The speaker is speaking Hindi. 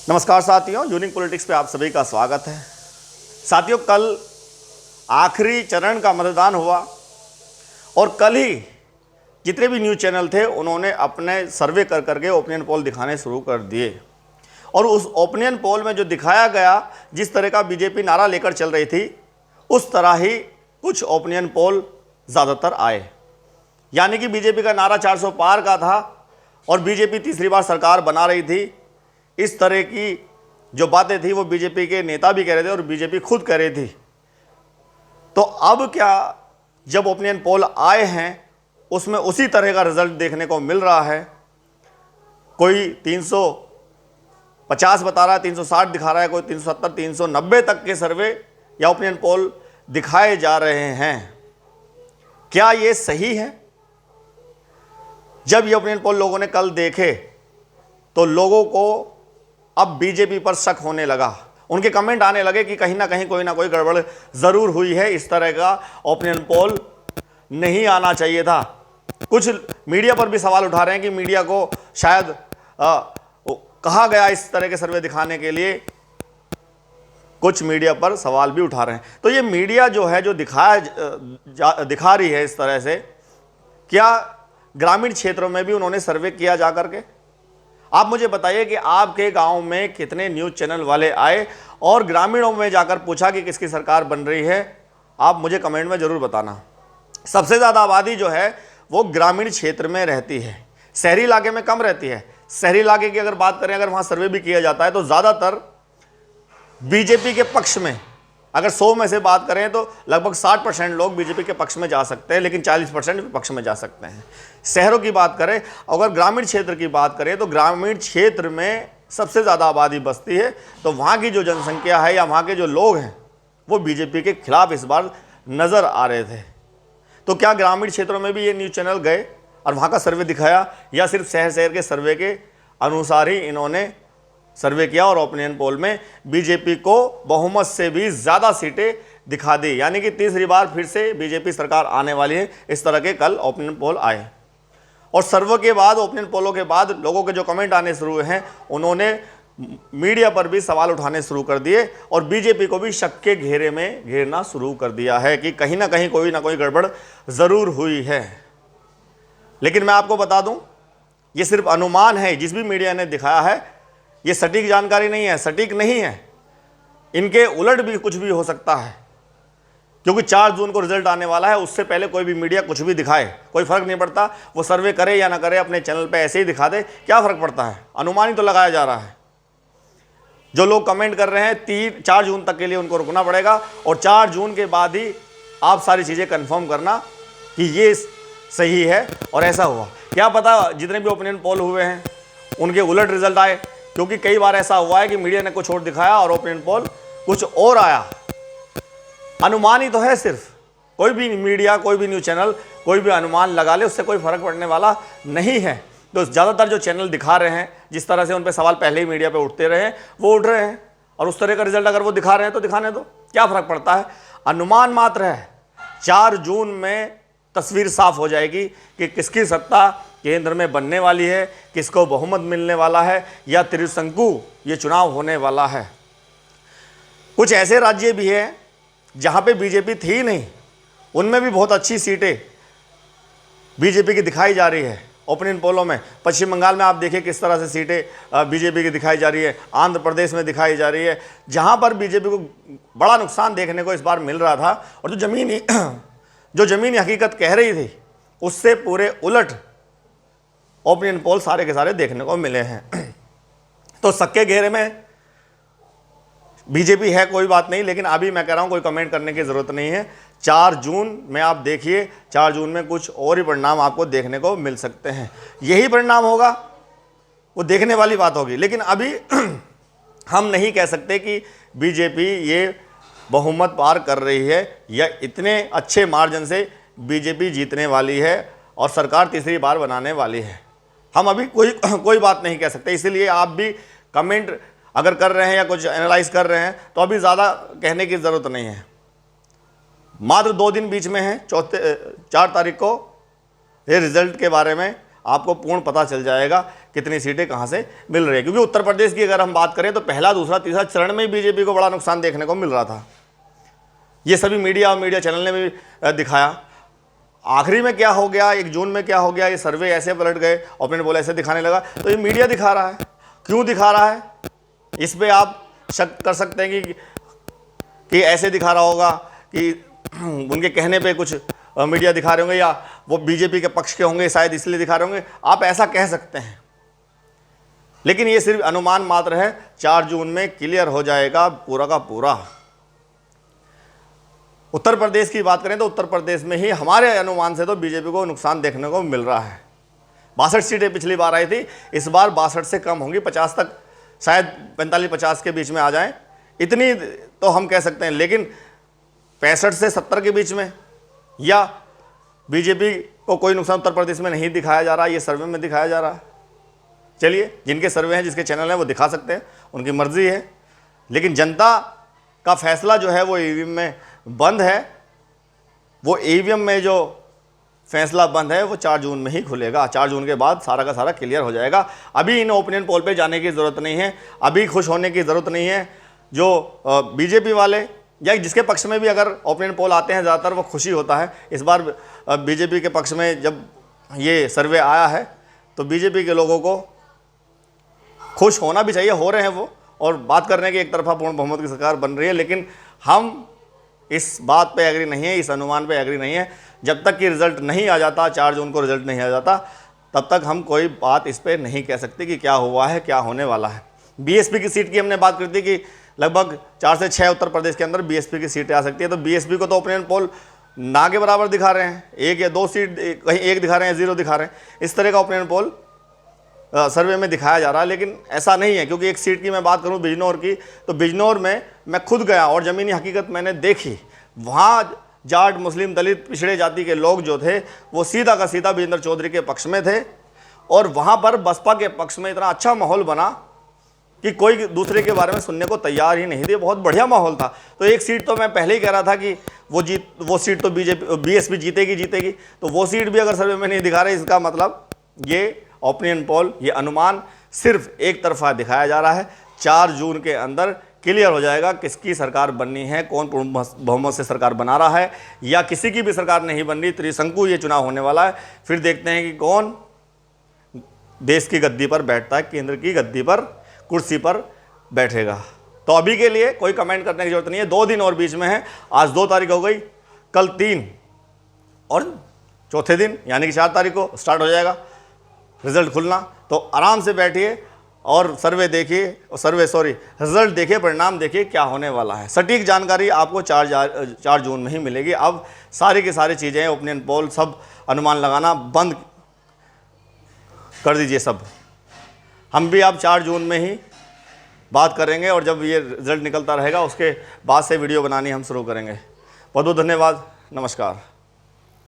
नमस्कार साथियों, यूनिक पॉलिटिक्स पे आप सभी का स्वागत है। साथियों, कल आखिरी चरण का मतदान हुआ और कल ही जितने भी न्यूज़ चैनल थे उन्होंने अपने सर्वे कर करके ओपिनियन पोल दिखाने शुरू कर दिए। और उस ओपिनियन पोल में जो दिखाया गया, जिस तरह का बीजेपी नारा लेकर चल रही थी, उस तरह ही कुछ ओपिनियन पोल ज़्यादातर आए। यानी कि बीजेपी का नारा 400 पार का था और बीजेपी तीसरी बार सरकार बना रही थी। इस तरह की जो बातें थी वो बीजेपी के नेता भी कह रहे थे और बीजेपी खुद कह रही थी। तो अब क्या, जब ओपिनियन पोल आए हैं उसमें उसी तरह का रिजल्ट देखने को मिल रहा है। कोई 350 बता रहा है, 360 दिखा रहा है, कोई 370, 390 तक के सर्वे या ओपिनियन पोल दिखाए जा रहे हैं। क्या ये सही है? जब ये ओपिनियन पोल लोगों ने कल देखे तो लोगों को अब बीजेपी पर शक होने लगा। उनके कमेंट आने लगे कि कहीं ना कहीं कोई ना कोई गड़बड़ ज़रूर हुई है, इस तरह का ओपिनियन पोल नहीं आना चाहिए था। कुछ मीडिया पर भी सवाल उठा रहे हैं कि मीडिया को शायद कहा गया इस तरह के सर्वे दिखाने के लिए। कुछ मीडिया पर सवाल भी उठा रहे हैं। तो ये मीडिया जो है, जो दिखा रही है इस तरह से, क्या ग्रामीण क्षेत्रों में भी उन्होंने सर्वे किया जा करके? आप मुझे बताइए कि आपके गांव में कितने न्यूज़ चैनल वाले आए और ग्रामीणों में जाकर पूछा कि किसकी सरकार बन रही है? आप मुझे कमेंट में ज़रूर बताना। सबसे ज़्यादा आबादी जो है वो ग्रामीण क्षेत्र में रहती है, शहरी इलाके में कम रहती है। शहरी इलाके की अगर बात करें, अगर वहाँ सर्वे भी किया जाता है तो ज़्यादातर बीजेपी के पक्ष में, अगर 100 में से बात करें तो लगभग 60% लोग बीजेपी के पक्ष में जा सकते हैं, लेकिन 40% विपक्ष में जा सकते हैं। शहरों की बात करें, अगर ग्रामीण क्षेत्र की बात करें तो ग्रामीण क्षेत्र में सबसे ज़्यादा आबादी बसती है। तो वहाँ की जो जनसंख्या है या वहाँ के जो लोग हैं वो बीजेपी के खिलाफ इस बार नज़र आ रहे थे। तो क्या ग्रामीण क्षेत्रों में भी ये न्यूज़ चैनल गए और वहाँ का सर्वे दिखाया, या सिर्फ शहर शहर के सर्वे के अनुसार ही इन्होंने सर्वे किया और ओपिनियन पोल में बीजेपी को बहुमत से भी ज़्यादा सीटें दिखा दी? यानी कि तीसरी बार फिर से बीजेपी सरकार आने वाली है। इस तरह के कल ओपिनियन पोल आए और सर्वे के बाद, ओपिनियन पोलों के बाद लोगों के जो कमेंट आने शुरू हुए हैं, उन्होंने मीडिया पर भी सवाल उठाने शुरू कर दिए और बीजेपी को भी शक के घेरे में घेरना शुरू कर दिया है कि कहीं ना कहीं कोई ना कोई गड़बड़ ज़रूर हुई है। लेकिन मैं आपको बता दूं, ये सिर्फ अनुमान है। जिस भी मीडिया ने दिखाया है ये सटीक जानकारी नहीं है, सटीक नहीं है। इनके उलट भी कुछ भी हो सकता है, क्योंकि 4 जून को रिजल्ट आने वाला है। उससे पहले कोई भी मीडिया कुछ भी दिखाए, कोई फर्क नहीं पड़ता। वो सर्वे करे या ना करे, अपने चैनल पे ऐसे ही दिखा दे, क्या फ़र्क पड़ता है? अनुमान ही तो लगाया जा रहा है। जो लोग कमेंट कर रहे हैं 4 जून तक के लिए उनको रुकना पड़ेगा और 4 जून के बाद ही आप सारी चीज़ें कन्फर्म करना कि ये सही है और ऐसा हुआ। क्या पता जितने भी ओपिनियन पोल हुए हैं उनके उलट रिजल्ट आए, क्योंकि कई बार ऐसा हुआ है कि मीडिया ने कुछ और दिखाया और ओपिनियन पोल कुछ और आया। अनुमान ही तो है सिर्फ। कोई भी मीडिया, कोई भी न्यूज़ चैनल कोई भी अनुमान लगा ले, उससे कोई फर्क पड़ने वाला नहीं है। तो ज़्यादातर जो चैनल दिखा रहे हैं, जिस तरह से उन पर सवाल पहले ही मीडिया पे उठते रहे हैं, वो उठ रहे हैं और उस तरह का रिजल्ट अगर वो दिखा रहे हैं तो दिखाने दो, क्या फ़र्क पड़ता है? अनुमान मात्र है। 4 जून में तस्वीर साफ हो जाएगी कि किसकी सत्ता केंद्र में बनने वाली है, किसको बहुमत मिलने वाला है या त्रिशंकु ये चुनाव होने वाला है। कुछ ऐसे राज्य भी हैं जहाँ पे बीजेपी थी नहीं, उनमें भी बहुत अच्छी सीटें बीजेपी की दिखाई जा रही है ओपिनियन पोलों में। पश्चिम बंगाल में आप देखिए किस तरह से सीटें बीजेपी की दिखाई जा रही है, आंध्र प्रदेश में दिखाई जा रही है, जहाँ पर बीजेपी को बड़ा नुकसान देखने को इस बार मिल रहा था। और जो ज़मीनी हकीकत कह रही थी उससे पूरे उलट ओपिनियन पोल सारे के सारे देखने को मिले हैं। तो सक्के घेरे में बीजेपी है, कोई बात नहीं, लेकिन अभी मैं कह रहा हूं कोई कमेंट करने की ज़रूरत नहीं है। 4 जून में आप देखिए, 4 जून में कुछ और ही परिणाम आपको देखने को मिल सकते हैं। यही परिणाम होगा, वो देखने वाली बात होगी। लेकिन अभी हम नहीं कह सकते कि बीजेपी ये बहुमत पार कर रही है या इतने अच्छे मार्जिन से बीजेपी जीतने वाली है और सरकार तीसरी बार बनाने वाली है। हम अभी कोई बात नहीं कह सकते। इसीलिए आप भी कमेंट अगर कर रहे हैं या कुछ एनालाइज कर रहे हैं तो अभी ज़्यादा कहने की ज़रूरत नहीं है। मात्र 2 दिन बीच में है, 4 तारीख को ये रिज़ल्ट के बारे में आपको पूर्ण पता चल जाएगा कितनी सीटें कहाँ से मिल रही है। क्योंकि उत्तर प्रदेश की अगर हम बात करें तो पहला, दूसरा, तीसरा चरण में ही बीजेपी को बड़ा नुकसान देखने को मिल रहा था। ये सभी मीडिया और मीडिया चैनल ने भी दिखाया। आखिरी में क्या हो गया, 1 जून में क्या हो गया, ये सर्वे ऐसे पलट गए, ओपिनियन पोल ऐसे दिखाने लगा। तो ये मीडिया दिखा रहा है। क्यों दिखा रहा है, इस पे आप शक कर सकते हैं कि ऐसे दिखा रहा होगा कि उनके कहने पे कुछ मीडिया दिखा रहे होंगे, या वो बीजेपी के पक्ष के होंगे, शायद इसलिए दिखा रहे होंगे। आप ऐसा कह सकते हैं, लेकिन ये सिर्फ अनुमान मात्र है। 4 जून में क्लियर हो जाएगा पूरा का पूरा। उत्तर प्रदेश की बात करें तो उत्तर प्रदेश में ही हमारे अनुमान से तो बीजेपी को नुकसान देखने को मिल रहा है। 62 सीटें पिछली बार आई थी, इस बार 62 से कम होंगी, 50 तक, शायद 45-50 के बीच में आ जाएं, इतनी तो हम कह सकते हैं। लेकिन 65 से 70 के बीच में, या बीजेपी को कोई नुकसान उत्तर प्रदेश में नहीं दिखाया जा रहा, ये सर्वे में दिखाया जा रहा है। चलिए, जिनके सर्वे हैं, जिसके चैनल हैं, वो दिखा सकते हैं, उनकी मर्जी है। लेकिन जनता का फैसला जो है वो ईवीएम में बंद है। वो ईवीएम में जो फैसला बंद है वो 4 जून में ही खुलेगा। 4 जून के बाद सारा का सारा क्लियर हो जाएगा। अभी इन ओपिनियन पोल पे जाने की ज़रूरत नहीं है, अभी खुश होने की ज़रूरत नहीं है। जो बीजेपी वाले या जिसके पक्ष में भी अगर ओपिनियन पोल आते हैं, ज़्यादातर वो खुशी होता है। इस बार बीजेपी के पक्ष में जब ये सर्वे आया है तो बीजेपी के लोगों को खुश होना भी चाहिए, हो रहे हैं वो, और बात करने की एक तरफा पूर्ण बहुमत की सरकार बन रही है। लेकिन हम इस बात पे एग्री नहीं है, इस अनुमान पे एग्री नहीं है। जब तक कि रिजल्ट नहीं आ जाता, 4 जून को रिजल्ट नहीं आ जाता, तब तक हम कोई बात इस पे नहीं कह सकते कि क्या हुआ है, क्या होने वाला है। बीएसपी की सीट की हमने बात करती कि लगभग 4 से 6 उत्तर प्रदेश के अंदर बीएसपी की सीटें आ सकती है। तो बीएसपी को तो ओपिनियन पोल ना के बराबर दिखा रहे हैं, 1 या 2 सीट, कहीं 1 दिखा रहे हैं, 0 दिखा रहे हैं। इस तरह का ओपिनियन पोल सर्वे में दिखाया जा रहा है। लेकिन ऐसा नहीं है, क्योंकि एक सीट की मैं बात करूं बिजनौर की, तो बिजनौर में मैं खुद गया और ज़मीनी हकीकत मैंने देखी। वहाँ जाट, मुस्लिम, दलित, पिछड़े जाति के लोग जो थे वो सीधा का सीधा विजेंद्र चौधरी के पक्ष में थे, और वहाँ पर बसपा के पक्ष में इतना अच्छा माहौल बना कि कोई दूसरे के बारे में सुनने को तैयार ही नहीं थे। बहुत बढ़िया माहौल था। तो एक सीट तो मैं पहले ही कह रहा था कि वो सीट तो बीएसपी जीतेगी। तो वो सीट भी अगर सर्वे में नहीं दिखा रहे, इसका मतलब ये ओपिनियन पोल, ये अनुमान सिर्फ एक तरफा दिखाया जा रहा है। 4 जून के अंदर क्लियर हो जाएगा किसकी सरकार बननी है, कौन पूर्ण बहुमत से सरकार बना रहा है, या किसी की भी सरकार नहीं बन रही, त्रिशंकु ये चुनाव होने वाला है। फिर देखते हैं कि कौन देश की गद्दी पर बैठता है, केंद्र की गद्दी पर, कुर्सी पर बैठेगा। तो अभी के लिए कोई कमेंट करने की जरूरत नहीं है। 2 दिन और बीच में है। आज 2 तारीख हो गई, कल 3 और चौथे दिन यानी कि 4 तारीख को स्टार्ट हो जाएगा रिजल्ट खुलना। तो आराम से बैठिए और सर्वे देखिए, रिजल्ट देखिए, परिणाम देखिए क्या होने वाला है। सटीक जानकारी आपको 4 जून में ही मिलेगी। अब सारी की सारी चीज़ें, ओपिनियन पोल, सब अनुमान लगाना बंद कर दीजिए सब। हम भी अब 4 जून में ही बात करेंगे, और जब ये रिजल्ट निकलता रहेगा उसके बाद से वीडियो बनानी हम शुरू करेंगे। बहुत बहुत धन्यवाद, नमस्कार।